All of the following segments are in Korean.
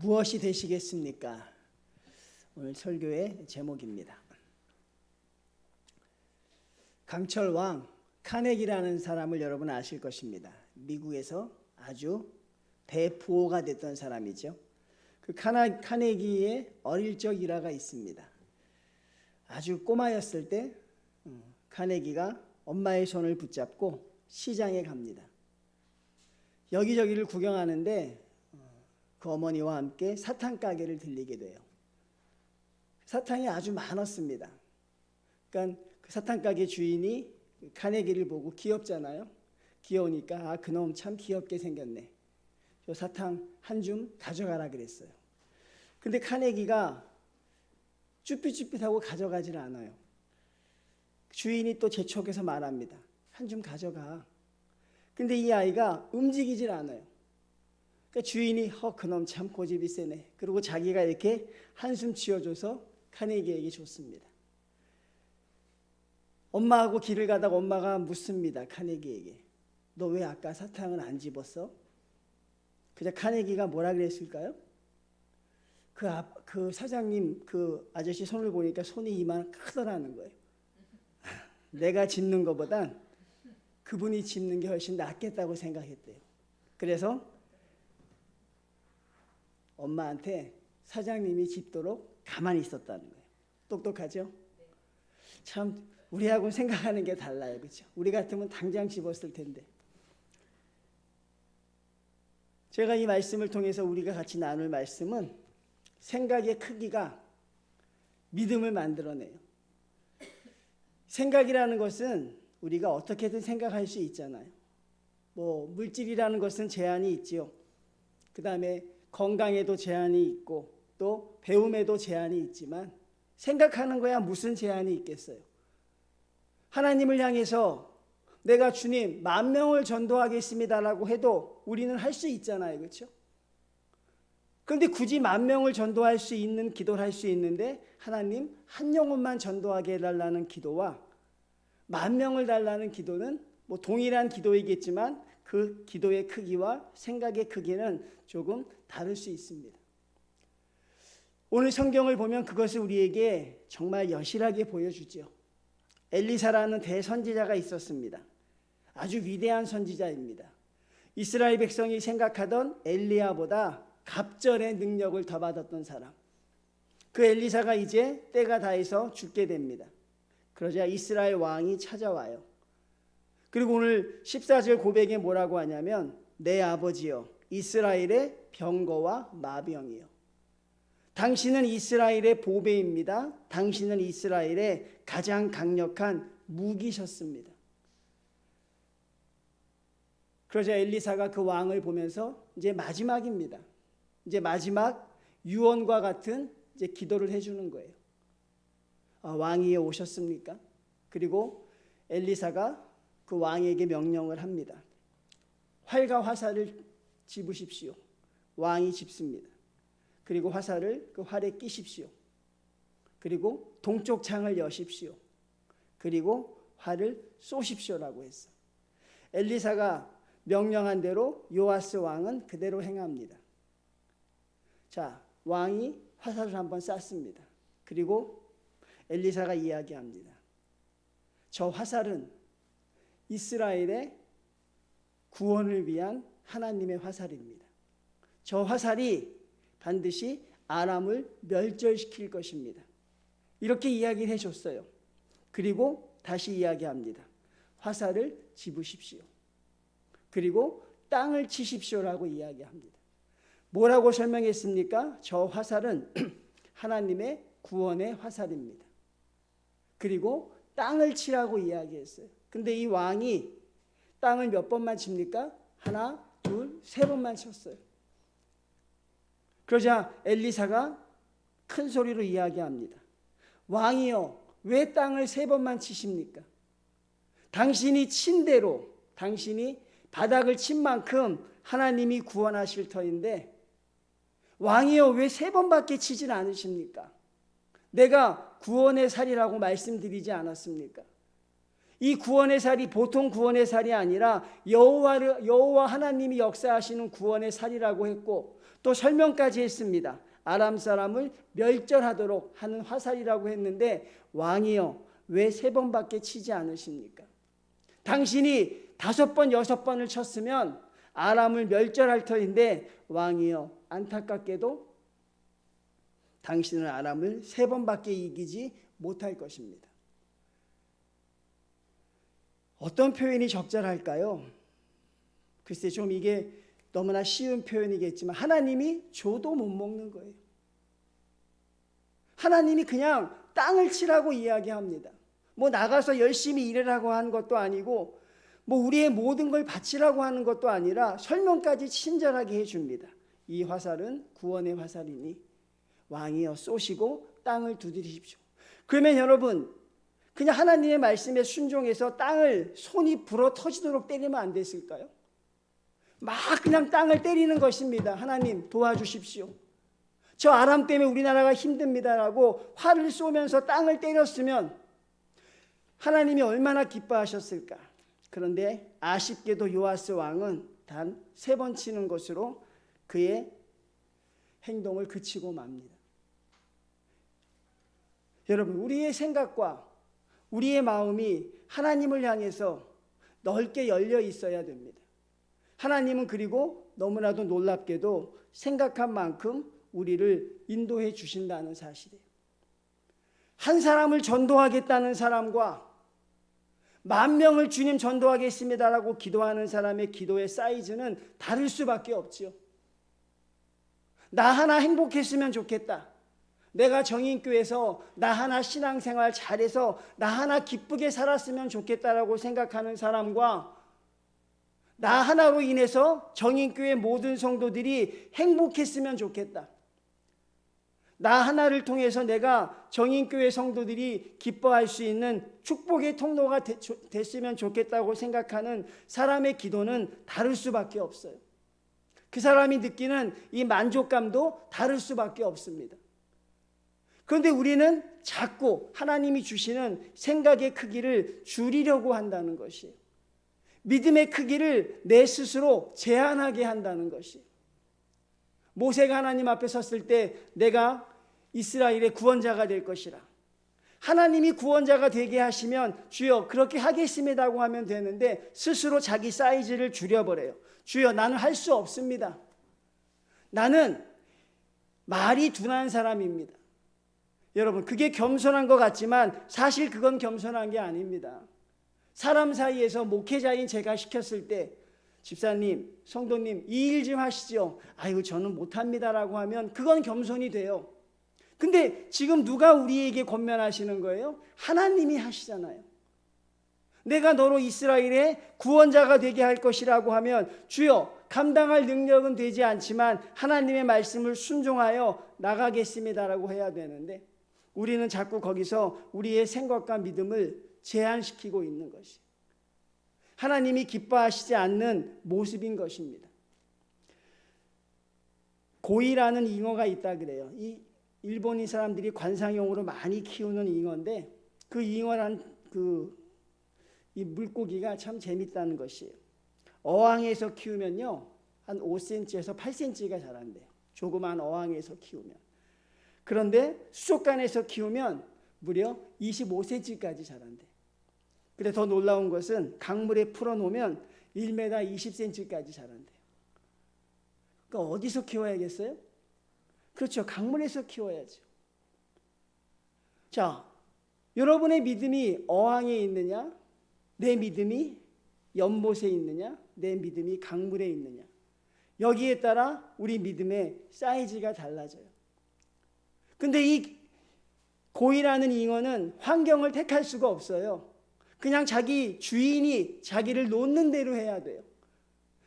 무엇이 되시겠습니까? 오늘 설교의 제목입니다. 강철 왕 카네기라는 사람을 여러분 아실 것입니다. 미국에서 아주 대부호가 됐던 사람이죠. 그 카네기의 어릴 적 일화가 있습니다. 아주 꼬마였을 때 카네기가 엄마의 손을 붙잡고 시장에 갑니다. 여기저기를 구경하는데 그 어머니와 함께 사탕 가게를 들리게 돼요. 사탕이 아주 많았습니다. 그러니까 그 사탕 가게 주인이 카네기를 보고 귀엽잖아요. 귀여우니까 그놈 참 귀엽게 생겼네. 저 사탕 한 줌 가져가라 그랬어요. 근데 카네기가 쭈삣쭈삣하고 가져가질 않아요. 주인이 또 재촉해서 말합니다. 한 줌 가져가. 근데 이 아이가 움직이질 않아요. 그러니까 주인이 그놈 참 고집이 세네. 그리고 자기가 이렇게 한숨 치워줘서 카네기에게 줬습니다. 엄마하고 길을 가다가 엄마가 묻습니다. 카네기에게. 너 왜 아까 사탕을 안 집었어? 그저 카네기가 뭐라 그랬을까요? 그 사장님 그 아저씨 손을 보니까 손이 이만 크더라는 거예요. 내가 짚는 것보단 그분이 짚는 게 훨씬 낫겠다고 생각했대요. 그래서 엄마한테 사장님이 짚도록 가만히 있었다는 거예요. 똑똑하죠? 참 우리하고 생각하는 게 달라요. 그렇죠? 우리 같으면 당장 집었을 텐데. 제가 이 말씀을 통해서 우리가 같이 나눌 말씀은 생각의 크기가 믿음을 만들어내요. 생각이라는 것은 우리가 어떻게든 생각할 수 있잖아요. 물질이라는 것은 제한이 있지요. 그 다음에 건강에도 제한이 있고 또 배움에도 제한이 있지만 생각하는 거야 무슨 제한이 있겠어요. 하나님을 향해서 내가 주님 10,000명을 전도하겠습니다라고 해도 우리는 할 수 있잖아요. 그렇죠? 그런데 굳이 10,000명을 전도할 수 있는 기도를 할 수 있는데 하나님 한 영혼만 전도하게 해달라는 기도와 10,000명을 달라는 기도는 동일한 기도이겠지만 그 기도의 크기와 생각의 크기는 조금 다를 수 있습니다. 오늘 성경을 보면 그것을 우리에게 정말 여실하게 보여주죠. 엘리사라는 대선지자가 있었습니다. 아주 위대한 선지자입니다. 이스라엘 백성이 생각하던 엘리야보다 갑절의 능력을 더 받았던 사람. 그 엘리사가 이제 때가 다해서 죽게 됩니다. 그러자 이스라엘 왕이 찾아와요. 그리고 오늘 14절 고백에 뭐라고 하냐면 내 아버지여 이스라엘의 병거와 마병이요. 당신은 이스라엘의 보배입니다. 당신은 이스라엘의 가장 강력한 무기셨습니다. 그러자 엘리사가 그 왕을 보면서 이제 마지막입니다. 이제 마지막 유언과 같은 이제 기도를 해주는 거예요. 왕이 오셨습니까? 그리고 엘리사가 그 왕에게 명령을 합니다. 활과 화살을 집으십시오. 왕이 집습니다. 그리고 화살을 그 활에 끼십시오. 그리고 동쪽 창을 여십시오. 그리고 활을 쏘십시오라고 했어. 엘리사가 명령한 대로 요아스 왕은 그대로 행합니다. 자, 왕이 화살을 한번 쐈습니다. 그리고 엘리사가 이야기합니다. 저 화살은 이스라엘의 구원을 위한 하나님의 화살입니다. 저 화살이 반드시 아람을 멸절시킬 것입니다. 이렇게 이야기를 해줬어요. 그리고 다시 이야기합니다. 화살을 집으십시오. 그리고 땅을 치십시오라고 이야기합니다. 뭐라고 설명했습니까? 저 화살은 하나님의 구원의 화살입니다. 그리고 땅을 치라고 이야기했어요. 근데 이 왕이 땅을 몇 번만 칩니까? 하나, 둘, 세 번만 쳤어요. 그러자 엘리사가 큰 소리로 이야기합니다. 왕이여, 왜 땅을 세 번만 치십니까? 당신이 친 대로, 당신이 바닥을 친 만큼 하나님이 구원하실 터인데 왕이여 왜 세 번밖에 치질 않으십니까? 내가 구원의 살이라고 말씀드리지 않았습니까? 이 구원의 살이 보통 구원의 살이 아니라 여호와 하나님이 역사하시는 구원의 살이라고 했고 또 설명까지 했습니다. 아람 사람을 멸절하도록 하는 화살이라고 했는데 왕이여 왜 3번밖에 치지 않으십니까? 당신이 5번, 6번을 쳤으면 아람을 멸절할 터인데 왕이여 안타깝게도 당신은 아람을 3번밖에 이기지 못할 것입니다. 어떤 표현이 적절할까요? 글쎄 좀 이게 너무나 쉬운 표현이겠지만 하나님이 줘도 못 먹는 거예요. 하나님이 그냥 땅을 치라고 이야기합니다. 뭐 나가서 열심히 일하라고 하는 것도 아니고 뭐 우리의 모든 걸 바치라고 하는 것도 아니라 설명까지 친절하게 해줍니다. 이 화살은 구원의 화살이니 왕이여 쏘시고 땅을 두드리십시오. 그러면 여러분 그냥 하나님의 말씀에 순종해서 땅을 손이 불어 터지도록 때리면 안 됐을까요? 막 그냥 땅을 때리는 것입니다. 하나님 도와주십시오. 저 아람 때문에 우리나라가 힘듭니다라고 활을 쏘면서 땅을 때렸으면 하나님이 얼마나 기뻐하셨을까. 그런데 아쉽게도 요아스 왕은 단 3번 치는 것으로 그의 행동을 그치고 맙니다. 여러분 우리의 생각과 우리의 마음이 하나님을 향해서 넓게 열려 있어야 됩니다. 하나님은 그리고 너무나도 놀랍게도 생각한 만큼 우리를 인도해 주신다는 사실이에요. 한 사람을 전도하겠다는 사람과 10,000명을 주님 전도하겠습니다라고 기도하는 사람의 기도의 사이즈는 다를 수밖에 없지요. 나 하나 행복했으면 좋겠다. 내가 정인교회에서 나 하나 신앙생활 잘해서 나 하나 기쁘게 살았으면 좋겠다라고 생각하는 사람과 나 하나로 인해서 정인교회 모든 성도들이 행복했으면 좋겠다. 나 하나를 통해서 내가 정인교회 성도들이 기뻐할 수 있는 축복의 통로가 됐으면 좋겠다고 생각하는 사람의 기도는 다를 수밖에 없어요. 그 사람이 느끼는 이 만족감도 다를 수밖에 없습니다. 그런데 우리는 자꾸 하나님이 주시는 생각의 크기를 줄이려고 한다는 것이에요. 믿음의 크기를 내 스스로 제한하게 한다는 것이에요. 모세가 하나님 앞에 섰을 때 내가 이스라엘의 구원자가 될 것이라. 하나님이 구원자가 되게 하시면 주여 그렇게 하겠습니다고 하면 되는데 스스로 자기 사이즈를 줄여버려요. 주여 나는 할 수 없습니다. 나는 말이 둔한 사람입니다. 여러분 그게 겸손한 것 같지만 사실 그건 겸손한 게 아닙니다. 사람 사이에서 목회자인 제가 시켰을 때 집사님, 성도님 이 일 좀 하시죠. 아이고 저는 못합니다라고 하면 그건 겸손이 돼요. 근데 지금 누가 우리에게 권면하시는 거예요? 하나님이 하시잖아요. 내가 너로 이스라엘의 구원자가 되게 할 것이라고 하면 주여 감당할 능력은 되지 않지만 하나님의 말씀을 순종하여 나가겠습니다라고 해야 되는데 우리는 자꾸 거기서 우리의 생각과 믿음을 제한시키고 있는 것이 하나님이 기뻐하시지 않는 모습인 것입니다. 고이라는 잉어가 있다 그래요. 이 일본인 사람들이 관상용으로 많이 키우는 잉어인데 그 잉어란 이 물고기가 참 재밌다는 것이에요. 어항에서 키우면요 한 5cm에서 8cm가 자란대요. 조그만 어항에서 키우면. 그런데 수족관에서 키우면 무려 25cm까지 자란대요. 그런데 더 놀라운 것은 강물에 풀어놓으면 1m 20cm까지 자란대요. 그러니까 어디서 키워야겠어요? 그렇죠. 강물에서 키워야죠. 자, 여러분의 믿음이 어항에 있느냐? 내 믿음이 연못에 있느냐? 내 믿음이 강물에 있느냐? 여기에 따라 우리 믿음의 사이즈가 달라져요. 근데 이 고이라는 잉어는 환경을 택할 수가 없어요. 그냥 자기 주인이 자기를 놓는 대로 해야 돼요.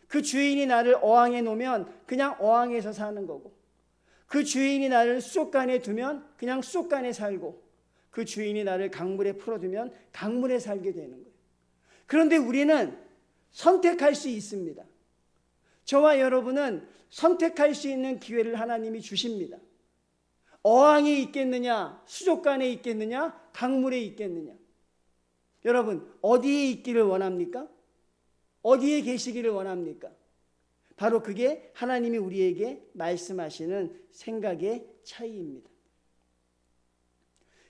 그 주인이 나를 어항에 놓으면 그냥 어항에서 사는 거고 그 주인이 나를 수족관에 두면 그냥 수족관에 살고 그 주인이 나를 강물에 풀어두면 강물에 살게 되는 거예요. 그런데 우리는 선택할 수 있습니다. 저와 여러분은 선택할 수 있는 기회를 하나님이 주십니다. 어항에 있겠느냐, 수족관에 있겠느냐, 강물에 있겠느냐. 여러분 어디에 있기를 원합니까? 어디에 계시기를 원합니까? 바로 그게 하나님이 우리에게 말씀하시는 생각의 차이입니다.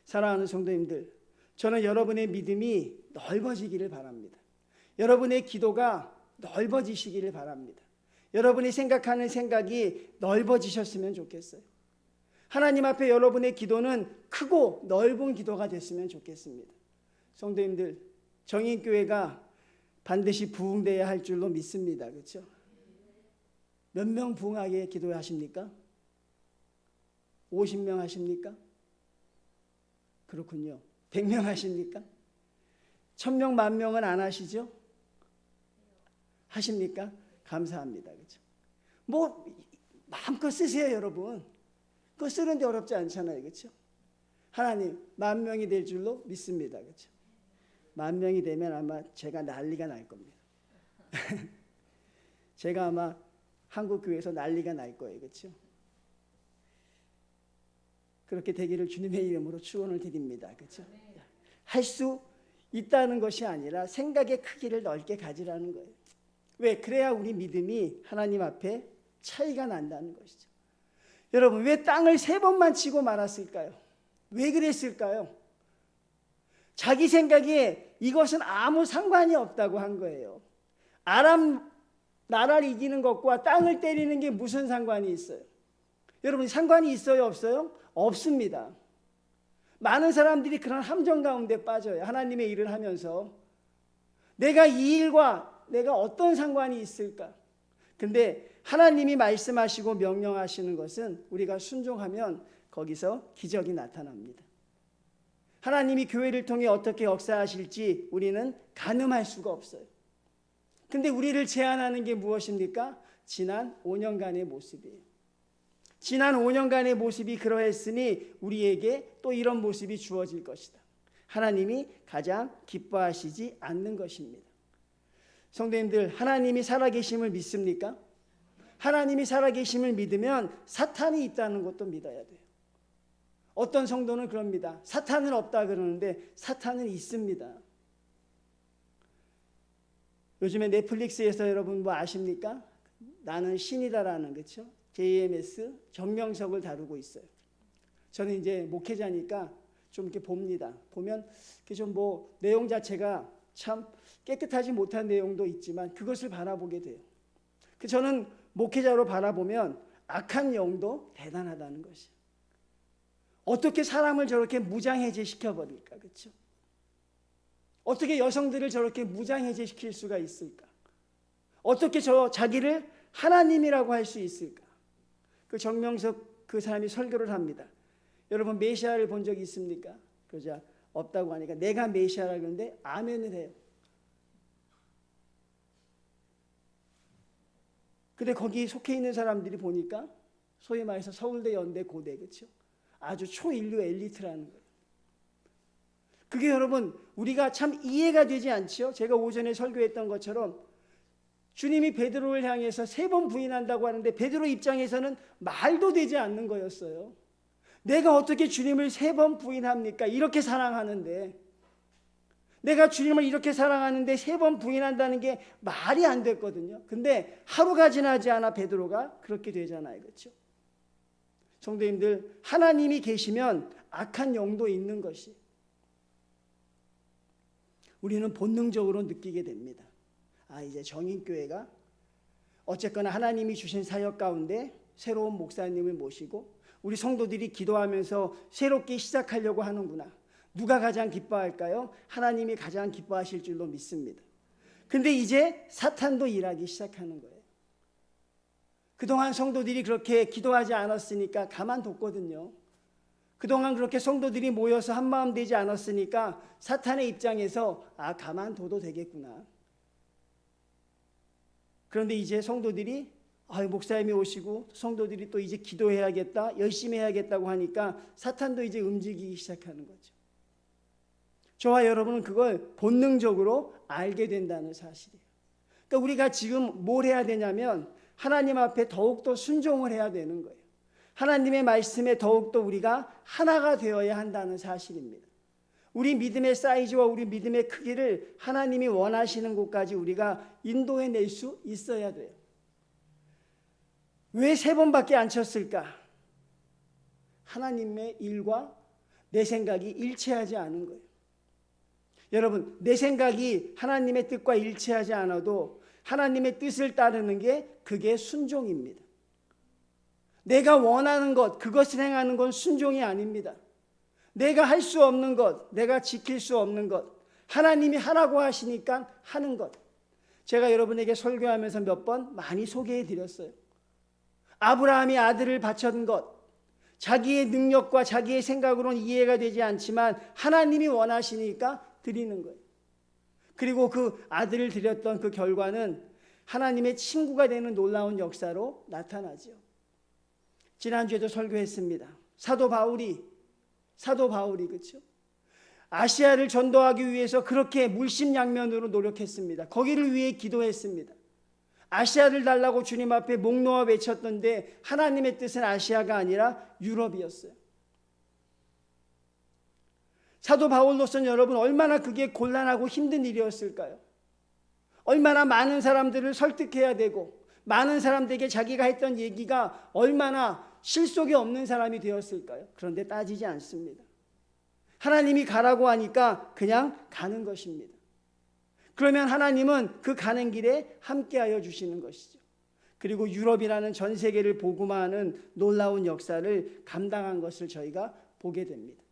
사랑하는 성도님들, 저는 여러분의 믿음이 넓어지기를 바랍니다. 여러분의 기도가 넓어지시기를 바랍니다. 여러분이 생각하는 생각이 넓어지셨으면 좋겠어요. 하나님 앞에 여러분의 기도는 크고 넓은 기도가 됐으면 좋겠습니다. 성도님들, 정인교회가 반드시 부흥되어야 할 줄로 믿습니다. 그렇죠? 몇 명 부흥하게 기도하십니까? 50명 하십니까? 그렇군요. 100명 하십니까? 1000명, 10,000명은 안 하시죠? 하십니까? 감사합니다. 그렇죠? 뭐 마음껏 쓰세요, 여러분. 그거 쓰는데 어렵지 않잖아요. 그렇죠? 하나님, 10,000명이 될 줄로 믿습니다. 그렇죠? 10,000명이 되면 아마 제가 난리가 날 겁니다. 제가 아마 한국 교회에서 난리가 날 거예요. 그렇죠? 그렇게 되기를 주님의 이름으로 축원을 드립니다. 그렇죠? 할 수 있다는 것이 아니라 생각의 크기를 넓게 가지라는 거예요. 왜? 그래야 우리 믿음이 하나님 앞에 차이가 난다는 것이죠. 여러분, 왜 땅을 3번만 치고 말았을까요? 왜 그랬을까요? 자기 생각에 이것은 아무 상관이 없다고 한 거예요. 아람 나라를 이기는 것과 땅을 때리는 게 무슨 상관이 있어요? 여러분, 상관이 있어요, 없어요? 없습니다. 많은 사람들이 그런 함정 가운데 빠져요. 하나님의 일을 하면서 내가 이 일과 내가 어떤 상관이 있을까? 근데 하나님이 말씀하시고 명령하시는 것은 우리가 순종하면 거기서 기적이 나타납니다. 하나님이 교회를 통해 어떻게 역사하실지 우리는 가늠할 수가 없어요. 근데 우리를 제한하는 게 무엇입니까? 지난 5년간의 모습이에요. 지난 5년간의 모습이 그러했으니 우리에게 또 이런 모습이 주어질 것이다. 하나님이 가장 기뻐하시지 않는 것입니다. 성도님들, 하나님이 살아계심을 믿습니까? 하나님이 살아계심을 믿으면 사탄이 있다는 것도 믿어야 돼요. 어떤 성도는 그럽니다. 사탄은 없다 그러는데 사탄은 있습니다. 요즘에 넷플릭스에서 여러분 뭐 아십니까? 나는 신이다라는, 그렇죠? JMS 정명석을 다루고 있어요. 저는 이제 목회자니까 좀 이렇게 봅니다. 보면 좀 뭐 내용 자체가 참 깨끗하지 못한 내용도 있지만 그것을 바라보게 돼요. 저는 목회자로 바라보면 악한 영도 대단하다는 것이에요. 어떻게 사람을 저렇게 무장해제 시켜버릴까? 그렇죠? 어떻게 여성들을 저렇게 무장해제 시킬 수가 있을까? 어떻게 자기를 하나님이라고 할 수 있을까? 그 정명석 그 사람이 설교를 합니다. 여러분, 메시아를 본 적이 있습니까? 그러자 없다고 하니까 내가 메시아라 그러는데 아멘을 해요. 근데 거기 속해 있는 사람들이 보니까 소위 말해서 서울대, 연대, 고대, 그렇죠? 아주 초인류 엘리트라는 거예요. 그게 여러분 우리가 참 이해가 되지 않죠? 제가 오전에 설교했던 것처럼 주님이 베드로를 향해서 3번 부인한다고 하는데 베드로 입장에서는 말도 되지 않는 거였어요. 내가 어떻게 주님을 3번 부인합니까? 이렇게 사랑하는데, 내가 주님을 이렇게 사랑하는데 3번 부인한다는 게 말이 안 됐거든요. 근데 하루가 지나지 않아 베드로가 그렇게 되잖아요. 그렇죠? 성도님들, 하나님이 계시면 악한 영도 있는 것이 우리는 본능적으로 느끼게 됩니다. 이제 정인교회가 어쨌거나 하나님이 주신 사역 가운데 새로운 목사님을 모시고 우리 성도들이 기도하면서 새롭게 시작하려고 하는구나. 누가 가장 기뻐할까요? 하나님이 가장 기뻐하실 줄로 믿습니다. 근데 이제 사탄도 일하기 시작하는 거예요. 그동안 성도들이 그렇게 기도하지 않았으니까 가만뒀거든요. 그동안 그렇게 성도들이 모여서 한마음 되지 않았으니까 사탄의 입장에서 가만둬도 되겠구나. 그런데 이제 성도들이 목사님이 오시고 성도들이 또 이제 기도해야겠다, 열심히 해야겠다고 하니까 사탄도 이제 움직이기 시작하는 거죠. 저와 여러분은 그걸 본능적으로 알게 된다는 사실이에요. 그러니까 우리가 지금 뭘 해야 되냐면 하나님 앞에 더욱더 순종을 해야 되는 거예요. 하나님의 말씀에 더욱더 우리가 하나가 되어야 한다는 사실입니다. 우리 믿음의 사이즈와 우리 믿음의 크기를 하나님이 원하시는 곳까지 우리가 인도해낼 수 있어야 돼요. 왜 3번밖에 안 쳤을까? 하나님의 일과 내 생각이 일치하지 않은 거예요. 여러분, 내 생각이 하나님의 뜻과 일치하지 않아도 하나님의 뜻을 따르는 게 그게 순종입니다. 내가 원하는 것, 그것을 행하는 건 순종이 아닙니다. 내가 할 수 없는 것, 내가 지킬 수 없는 것, 하나님이 하라고 하시니까 하는 것. 제가 여러분에게 설교하면서 몇 번 많이 소개해 드렸어요. 아브라함이 아들을 바쳤던 것, 자기의 능력과 자기의 생각으로는 이해가 되지 않지만 하나님이 원하시니까 드리는 거예요. 그리고 그 아들을 드렸던 그 결과는 하나님의 친구가 되는 놀라운 역사로 나타나죠. 지난주에도 설교했습니다. 사도 바울이 그렇죠? 아시아를 전도하기 위해서 그렇게 물심양면으로 노력했습니다. 거기를 위해 기도했습니다. 아시아를 달라고 주님 앞에 목 놓아 외쳤던데 하나님의 뜻은 아시아가 아니라 유럽이었어요. 사도 바울로서는 여러분 얼마나 그게 곤란하고 힘든 일이었을까요? 얼마나 많은 사람들을 설득해야 되고 많은 사람들에게 자기가 했던 얘기가 얼마나 실속이 없는 사람이 되었을까요? 그런데 따지지 않습니다. 하나님이 가라고 하니까 그냥 가는 것입니다. 그러면 하나님은 그 가는 길에 함께하여 주시는 것이죠. 그리고 유럽이라는 전 세계를 복음화하는 놀라운 역사를 감당한 것을 저희가 보게 됩니다.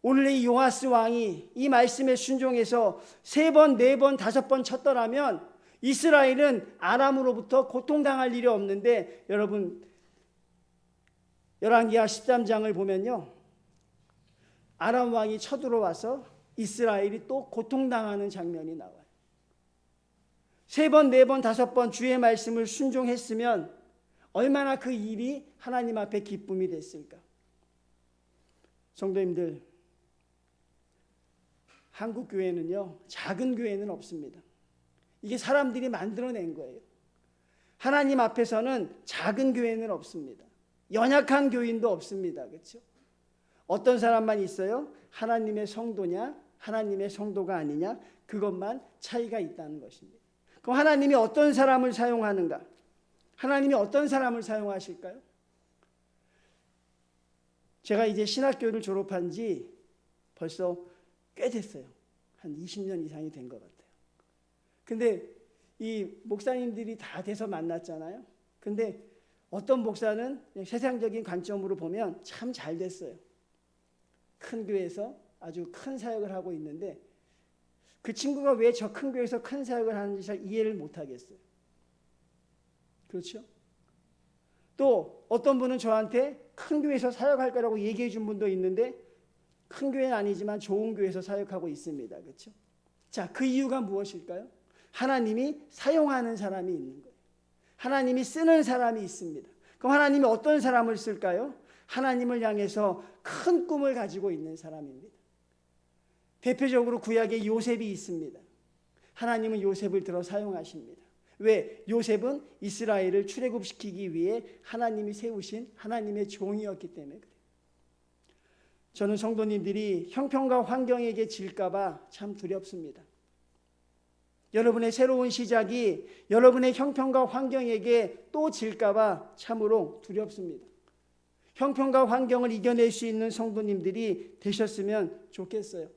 오늘 이 요아스 왕이 이 말씀에 순종해서 3번, 4번, 5번 쳤더라면 이스라엘은 아람으로부터 고통당할 일이 없는데, 여러분 열왕기하 13장을 보면요, 아람 왕이 쳐들어와서 이스라엘이 또 고통당하는 장면이 나와요. 3번, 4번, 5번 주의 말씀을 순종했으면 얼마나 그 일이 하나님 앞에 기쁨이 됐을까. 성도님들, 한국 교회는요, 작은 교회는 없습니다. 이게 사람들이 만들어낸 거예요. 하나님 앞에서는 작은 교회는 없습니다. 연약한 교인도 없습니다. 그렇죠? 어떤 사람만 있어요? 하나님의 성도냐, 하나님의 성도가 아니냐, 그것만 차이가 있다는 것입니다. 그럼 하나님이 어떤 사람을 사용하는가? 하나님이 어떤 사람을 사용하실까요? 제가 이제 신학교를 졸업한 지 벌써 꽤 됐어요. 한 20년 이상이 된 것 같아요. 근데 이 목사님들이 다 돼서 만났잖아요. 근데 어떤 목사는 세상적인 관점으로 보면 참 잘 됐어요. 큰 교회에서 아주 큰 사역을 하고 있는데 그 친구가 왜 저 큰 교회에서 큰 사역을 하는지 잘 이해를 못하겠어요. 그렇죠? 또 어떤 분은 저한테 큰 교회에서 사역할 거라고 얘기해 준 분도 있는데 큰 교회는 아니지만 좋은 교회에서 사역하고 있습니다. 그렇죠? 자, 그 이유가 무엇일까요? 하나님이 사용하는 사람이 있는 거예요. 하나님이 쓰는 사람이 있습니다. 그럼 하나님이 어떤 사람을 쓸까요? 하나님을 향해서 큰 꿈을 가지고 있는 사람입니다. 대표적으로 구약에 요셉이 있습니다. 하나님은 요셉을 들어 사용하십니다. 왜? 요셉은 이스라엘을 출애굽시키기 위해 하나님이 세우신 하나님의 종이었기 때문에 그래요. 저는 성도님들이 형편과 환경에게 질까 봐 참 두렵습니다. 여러분의 새로운 시작이 여러분의 형편과 환경에게 또 질까 봐 참으로 두렵습니다. 형편과 환경을 이겨낼 수 있는 성도님들이 되셨으면 좋겠어요.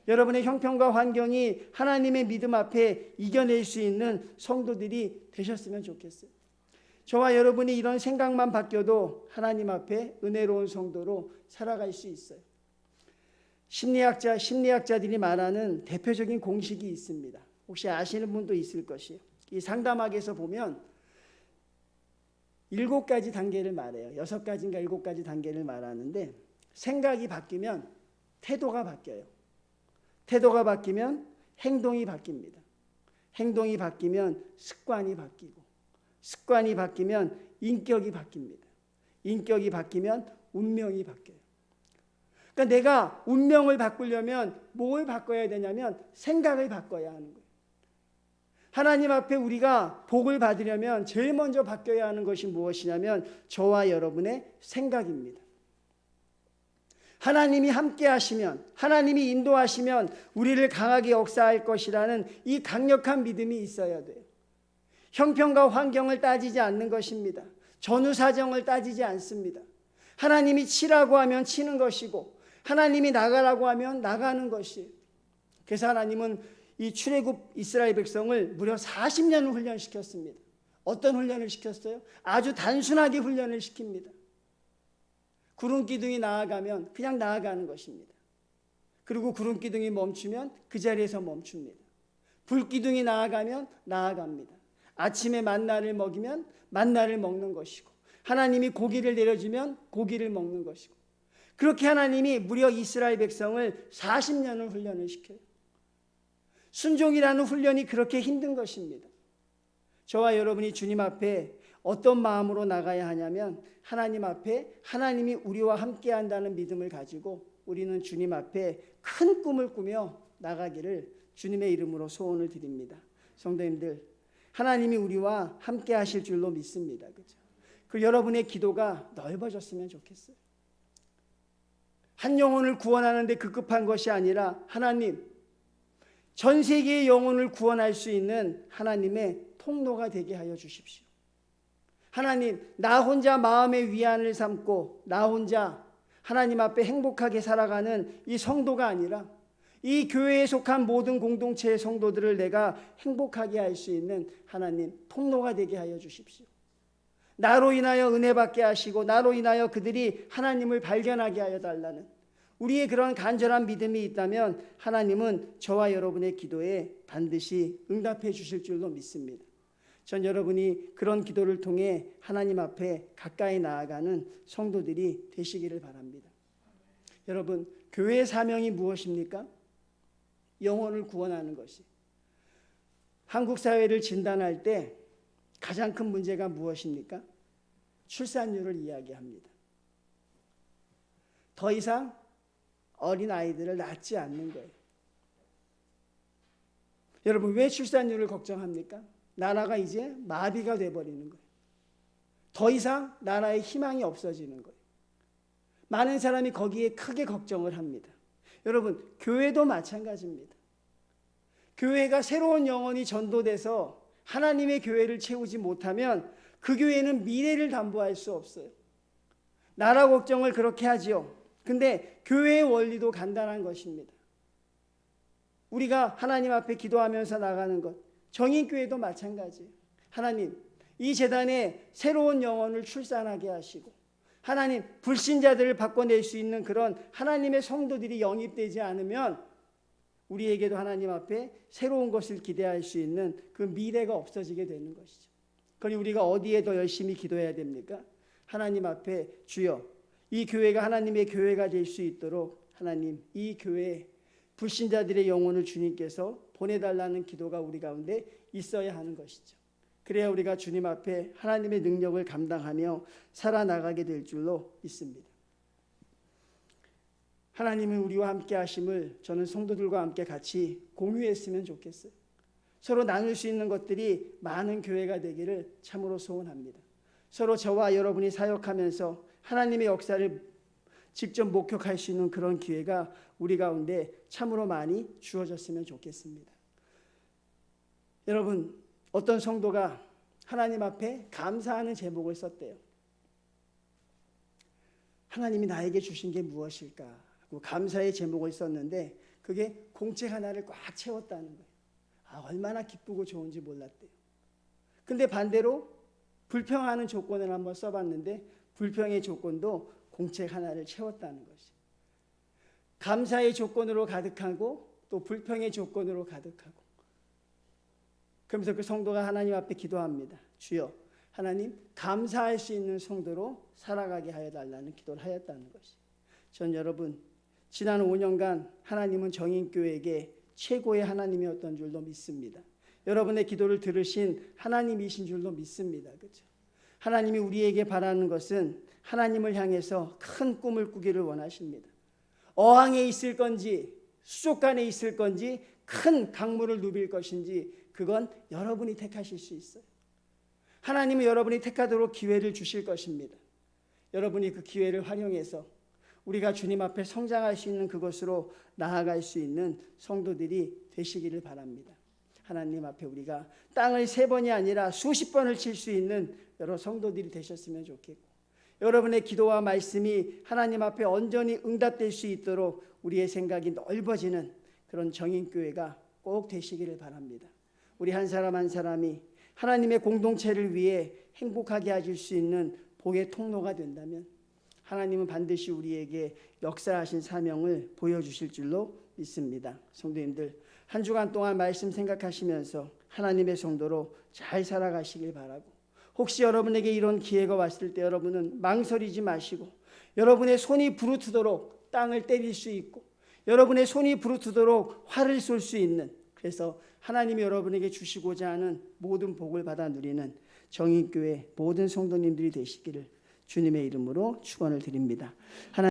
여러분의 형편과 환경이 하나님의 믿음 앞에 이겨낼 수 있는 성도들이 되셨으면 좋겠어요. 저와 여러분이 이런 생각만 바뀌어도 하나님 앞에 은혜로운 성도로 살아갈 수 있어요. 심리학자들이 말하는 대표적인 공식이 있습니다. 혹시 아시는 분도 있을 것이에요. 이 상담학에서 보면 7가지 단계를 말해요. 6가지인가 7가지 단계를 말하는데 생각이 바뀌면 태도가 바뀌어요. 태도가 바뀌면 행동이 바뀝니다. 행동이 바뀌면 습관이 바뀌고 습관이 바뀌면 인격이 바뀝니다. 인격이 바뀌면 운명이 바뀌어요. 그러니까 내가 운명을 바꾸려면 뭘 바꿔야 되냐면 생각을 바꿔야 하는 거예요. 하나님 앞에 우리가 복을 받으려면 제일 먼저 바뀌어야 하는 것이 무엇이냐면 저와 여러분의 생각입니다. 하나님이 함께 하시면, 하나님이 인도하시면 우리를 강하게 역사할 것이라는 이 강력한 믿음이 있어야 돼요. 형편과 환경을 따지지 않는 것입니다. 전후 사정을 따지지 않습니다. 하나님이 치라고 하면 치는 것이고 하나님이 나가라고 하면 나가는 것이에요. 그래서 하나님은 이 출애굽 이스라엘 백성을 무려 40년을 훈련시켰습니다. 어떤 훈련을 시켰어요? 아주 단순하게 훈련을 시킵니다. 구름 기둥이 나아가면 그냥 나아가는 것입니다. 그리고 구름 기둥이 멈추면 그 자리에서 멈춥니다. 불 기둥이 나아가면 나아갑니다. 아침에 만나를 먹이면 만나를 먹는 것이고 하나님이 고기를 내려주면 고기를 먹는 것이고 그렇게 하나님이 무려 이스라엘 백성을 40년을 훈련을 시켜요. 순종이라는 훈련이 그렇게 힘든 것입니다. 저와 여러분이 주님 앞에 어떤 마음으로 나가야 하냐면 하나님 앞에 하나님이 우리와 함께 한다는 믿음을 가지고 우리는 주님 앞에 큰 꿈을 꾸며 나가기를 주님의 이름으로 소원을 드립니다. 성도님들, 하나님이 우리와 함께 하실 줄로 믿습니다. 그렇죠? 그 여러분의 기도가 넓어졌으면 좋겠어요. 한 영혼을 구원하는데 급급한 것이 아니라 하나님, 전 세계의 영혼을 구원할 수 있는 하나님의 통로가 되게 하여 주십시오. 하나님, 나 혼자 마음의 위안을 삼고 나 혼자 하나님 앞에 행복하게 살아가는 이 성도가 아니라 이 교회에 속한 모든 공동체의 성도들을 내가 행복하게 할 수 있는 하나님 통로가 되게 하여 주십시오. 나로 인하여 은혜 받게 하시고 나로 인하여 그들이 하나님을 발견하게 하여 달라는 우리의 그런 간절한 믿음이 있다면 하나님은 저와 여러분의 기도에 반드시 응답해 주실 줄로 믿습니다. 전 여러분이 그런 기도를 통해 하나님 앞에 가까이 나아가는 성도들이 되시기를 바랍니다. 여러분, 교회의 사명이 무엇입니까? 영혼을 구원하는 것이. 한국 사회를 진단할 때 가장 큰 문제가 무엇입니까? 출산율을 이야기합니다. 더 이상 어린 아이들을 낳지 않는 거예요. 여러분, 왜 출산율을 걱정합니까? 나라가 이제 마비가 돼버리는 거예요. 더 이상 나라의 희망이 없어지는 거예요. 많은 사람이 거기에 크게 걱정을 합니다. 여러분, 교회도 마찬가지입니다. 교회가 새로운 영혼이 전도돼서 하나님의 교회를 채우지 못하면 그 교회는 미래를 담보할 수 없어요. 나라 걱정을 그렇게 하지요. 근데 교회의 원리도 간단한 것입니다. 우리가 하나님 앞에 기도하면서 나가는 것, 정인교회도 마찬가지예요. 하나님, 이 재단에 새로운 영혼을 출산하게 하시고 하나님, 불신자들을 바꿔낼 수 있는 그런 하나님의 성도들이 영입되지 않으면 우리에게도 하나님 앞에 새로운 것을 기대할 수 있는 그 미래가 없어지게 되는 것이죠. 그러니 우리가 어디에 더 열심히 기도해야 됩니까? 하나님 앞에 주여, 이 교회가 하나님의 교회가 될 수 있도록 하나님, 이 교회에 불신자들의 영혼을 주님께서 보내달라는 기도가 우리 가운데 있어야 하는 것이죠. 그래야 우리가 주님 앞에 하나님의 능력을 감당하며 살아나가게 될 줄로 믿습니다. 하나님이 우리와 함께 하심을 저는 성도들과 함께 같이 공유했으면 좋겠어요. 서로 나눌 수 있는 것들이 많은 교회가 되기를 참으로 소원합니다. 서로 저와 여러분이 사역하면서 하나님의 역사를 직접 목격할 수 있는 그런 기회가 우리 가운데 참으로 많이 주어졌으면 좋겠습니다. 여러분, 어떤 성도가 하나님 앞에 감사하는 제목을 썼대요. 하나님이 나에게 주신 게 무엇일까? 감사의 제목을 썼는데 그게 공책 하나를 꽉 채웠다는 거예요. 얼마나 기쁘고 좋은지 몰랐대요. 근데 반대로 불평하는 조건을 한번 써봤는데 불평의 조건도 공책 하나를 채웠다는 것이. 감사의 조건으로 가득하고 또 불평의 조건으로 가득하고. 그러면서 그 성도가 하나님 앞에 기도합니다. 주여, 하나님 감사할 수 있는 성도로 살아가게 하여 달라는 기도를 하였다는 것이. 전 여러분, 지난 5년간 하나님은 정인교회에게 최고의 하나님이었던 줄로 믿습니다. 여러분의 기도를 들으신 하나님이신 줄로 믿습니다. 그렇죠? 하나님이 우리에게 바라는 것은 하나님을 향해서 큰 꿈을 꾸기를 원하십니다. 어항에 있을 건지 수족관에 있을 건지 큰 강물을 누빌 것인지 그건 여러분이 택하실 수 있어요. 하나님은 여러분이 택하도록 기회를 주실 것입니다. 여러분이 그 기회를 활용해서 우리가 주님 앞에 성장할 수 있는 그것으로 나아갈 수 있는 성도들이 되시기를 바랍니다. 하나님 앞에 우리가 땅을 3번이 아니라 수십 번을 칠 수 있는 여러 성도들이 되셨으면 좋겠고, 여러분의 기도와 말씀이 하나님 앞에 온전히 응답될 수 있도록 우리의 생각이 넓어지는 그런 정인교회가 꼭 되시기를 바랍니다. 우리 한 사람 한 사람이 하나님의 공동체를 위해 행복하게 하실 수 있는 복의 통로가 된다면 하나님은 반드시 우리에게 역사하신 사명을 보여주실 줄로 믿습니다. 성도님들, 한 주간 동안 말씀 생각하시면서 하나님의 성도로 잘 살아가시길 바라고, 혹시 여러분에게 이런 기회가 왔을 때 여러분은 망설이지 마시고 여러분의 손이 부르트도록 땅을 때릴 수 있고 여러분의 손이 부르트도록 활을 쏠 수 있는, 그래서 하나님이 여러분에게 주시고자 하는 모든 복을 받아 누리는 정인교회 모든 성도님들이 되시기를 주님의 이름으로 축원을 드립니다.